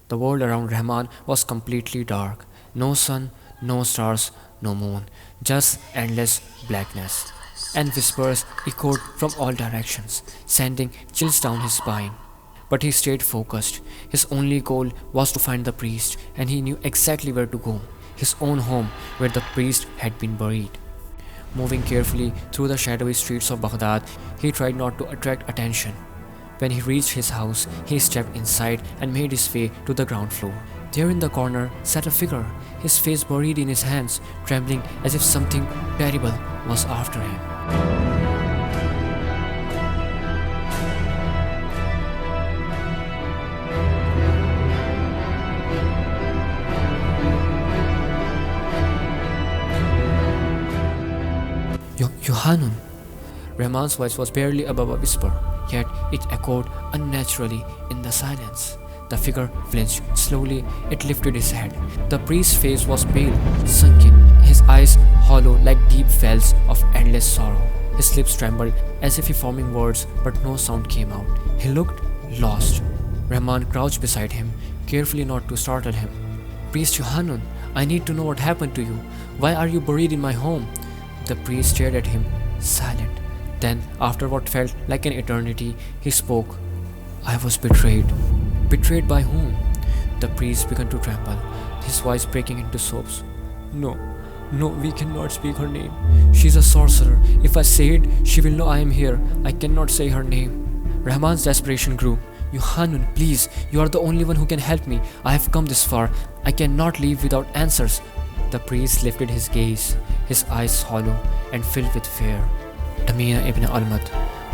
The world around Rahman was completely dark. No sun, no stars, no moon, just endless blackness. And whispers echoed from all directions, sending chills down his spine. But he stayed focused. His only goal was to find the priest, and he knew exactly where to go, his own home where the priest had been buried. Moving carefully through the shadowy streets of Baghdad, he tried not to attract attention. When he reached his house, he stepped inside and made his way to the ground floor. There in the corner sat a figure, his face buried in his hands, trembling as if something terrible was after him. Yohanun! Rahman's voice was barely above a whisper, yet it echoed unnaturally in the silence. The figure flinched. Slowly, it lifted his head. The priest's face was pale, sunken, his eyes hollow like deep wells of endless sorrow. His lips trembled as if he forming words, but no sound came out. He looked lost. Rahman crouched beside him, carefully not to startle him. Priest Yohanun, I need to know what happened to you. Why are you buried in my home? The priest stared at him, silent. Then, after what felt like an eternity, he spoke. I was betrayed. Betrayed by whom? The priest began to tremble, his voice breaking into sobs. No, we cannot speak her name. She's a sorcerer. If I say it, she will know I am here. I cannot say her name. Rahman's desperation grew. Yohanun, please, you are the only one who can help me. I have come this far. I cannot leave without answers. The priest lifted his gaze, his eyes hollow and filled with fear. Tamina ibn Almat,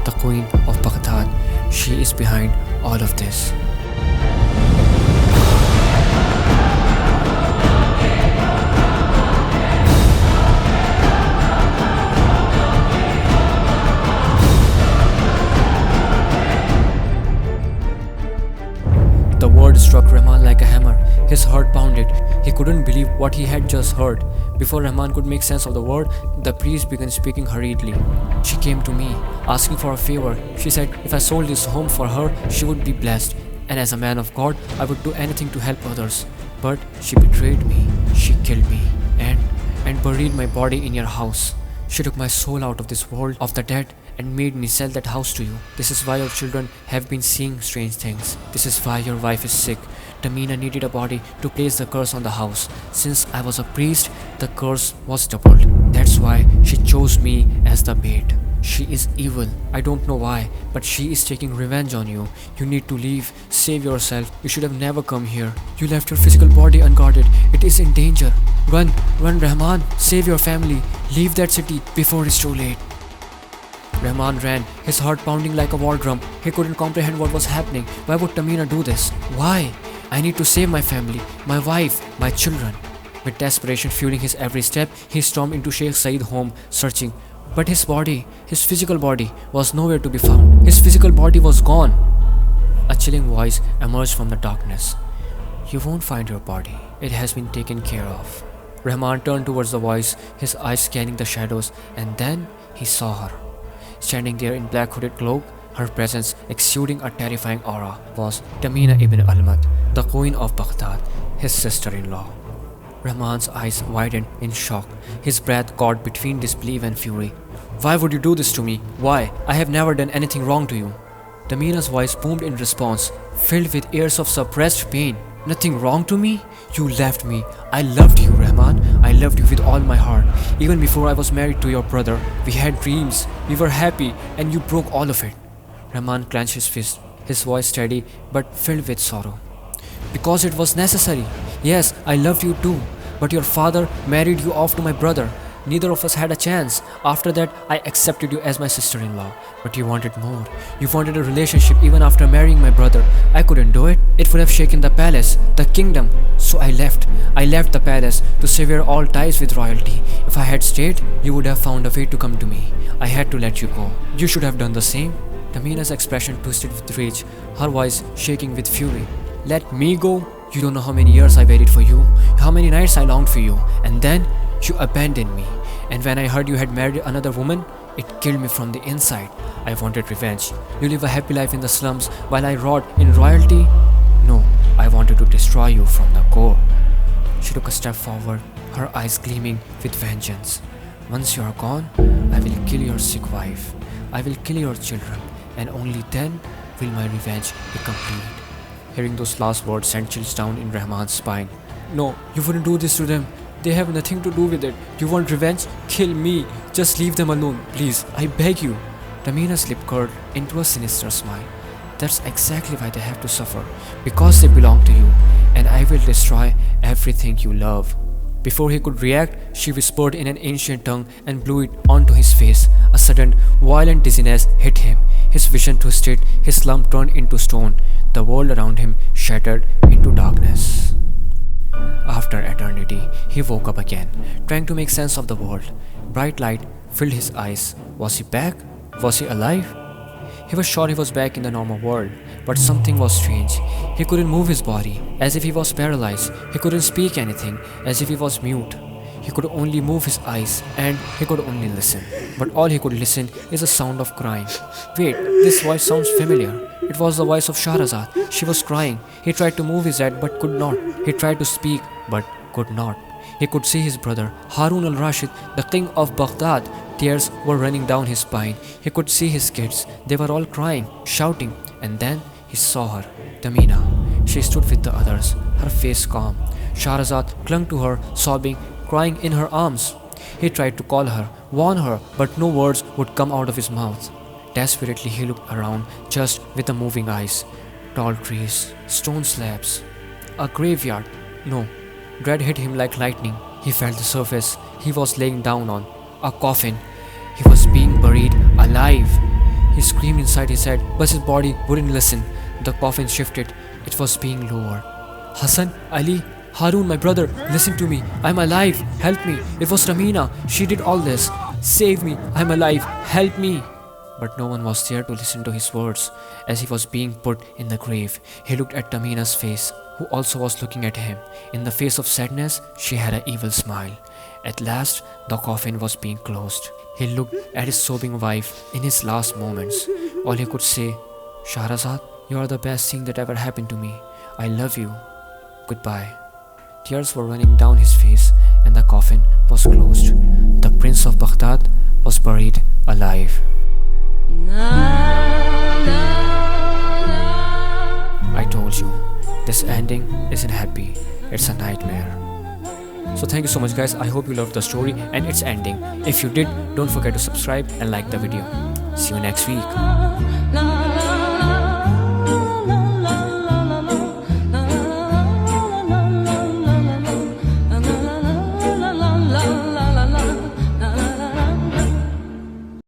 the queen of Baghdad, she is behind all of this. The word struck Rahman like a hammer. His heart pounded. He couldn't believe what he had just heard. Before Rahman could make sense of the word, the priest began speaking hurriedly. She came to me, asking for a favor. She said if I sold this home for her, she would be blessed. And as a man of God, I would do anything to help others. But she betrayed me. She killed me and buried my body in your house. She took my soul out of this world of the dead and made me sell that house to you. This is why your children have been seeing strange things. This is why your wife is sick. Tamina needed a body to place the curse on the house. Since I was a priest, the curse was doubled. That's why she chose me as the bait. She is evil. I don't know why, but she is taking revenge on you. You need to leave. Save yourself. You should have never come here. You left your physical body unguarded. It is in danger. Run, Rahman. Save your family. Leave that city before it's too late. Rahman ran, his heart pounding like a war drum. He couldn't comprehend what was happening. Why would Tamina do this? Why? I need to save my family, my wife, my children. With desperation fueling his every step, he stormed into Sheikh Said's home, searching. But his body, his physical body, was nowhere to be found. His physical body was gone. A chilling voice emerged from the darkness. You won't find your body. It has been taken care of. Rahman turned towards the voice, his eyes scanning the shadows, and then he saw her. Standing there in black hooded cloak, her presence exuding a terrifying aura, was Tamina ibn Almat, the queen of Baghdad, his sister-in-law. Rahman's eyes widened in shock, his breath caught between disbelief and fury. Why would you do this to me? Why? I have never done anything wrong to you. Tamina's voice boomed in response, filled with airs of suppressed pain. Nothing wrong to me? You left me. I loved you, Rahman. I loved you with all my heart. Even before I was married to your brother, we had dreams. We were happy, and you broke all of it. Rahman clenched his fist, his voice steady but filled with sorrow. Because it was necessary. Yes, I loved you too. But your father married you off to my brother. Neither of us had a chance. After that, I accepted you as my sister-in-law. But you wanted more. You wanted a relationship even after marrying my brother. I couldn't do it. It would have shaken the palace, the kingdom. So I left. I left the palace to sever all ties with royalty. If I had stayed, you would have found a way to come to me. I had to let you go. You should have done the same. Tamina's expression twisted with rage, her voice shaking with fury. Let me go? You don't know how many years I waited for you, how many nights I longed for you, and then you abandoned me. And when I heard you had married another woman, it killed me from the inside. I wanted revenge. You live a happy life in the slums while I rot in royalty? No, I wanted to destroy destroy you from the core. She took a step forward, her eyes gleaming with vengeance. Once you are gone, I will kill your sick wife. I will kill your children, and only then will my revenge be complete. Hearing those last words sent chills down in Rahman's spine. No, you wouldn't do this to them. They have nothing to do with it. You want revenge? Kill me. Just leave them alone, please. I beg you. Tamina's lip curled into a sinister smile. That's exactly why they have to suffer. Because they belong to you, and I will destroy everything you love. Before he could react, she whispered in an ancient tongue and blew it onto his face. A sudden, violent dizziness hit him. His vision twisted, his lump turned into stone. The world around him shattered into darkness. After eternity, he woke up again, trying to make sense of the world. Bright light filled his eyes. Was he back? Was he alive? He was sure he was back in the normal world, but something was strange. He couldn't move his body, as if he was paralyzed. He couldn't speak anything, as if he was mute. He could only move his eyes, and he could only listen. But all he could listen is the sound of crying. Wait, this voice sounds familiar. It was the voice of Shahrazad. She was crying. He tried to move his head, but could not. He tried to speak, but could not. He could see his brother, Harun al-Rashid, the king of Baghdad. Tears were running down his spine. He could see his kids. They were all crying, shouting. And then he saw her, Tamina. She stood with the others, her face calm. Shahrazad clung to her, sobbing, crying in her arms. He tried to call her, warn her, but no words would come out of his mouth. Desperately he looked around, just with the moving eyes. Tall trees, stone slabs, a graveyard. No, dread hit him like lightning. He felt the surface he was laying down on, a coffin. He was being buried alive. He screamed inside his head, but his body wouldn't listen. The coffin shifted. It was being lowered. Hassan, Ali, Harun, my brother, listen to me. I'm alive. Help me. It was Tamina. She did all this. Save me. I'm alive. Help me. But no one was there to listen to his words. As he was being put in the grave, he looked at Tamina's face, who also was looking at him. In the face of sadness, she had an evil smile. At last, the coffin was being closed. He looked at his sobbing wife in his last moments. All he could say, Shahrazad, you are the best thing that ever happened to me. I love you. Goodbye. Tears were running down his face, and the coffin was closed. The Prince of Baghdad was buried alive. I told you, this ending isn't happy, it's a nightmare. So thank you so much guys, I hope you loved the story and its ending. If you did, don't forget to subscribe and like the video. See you next week.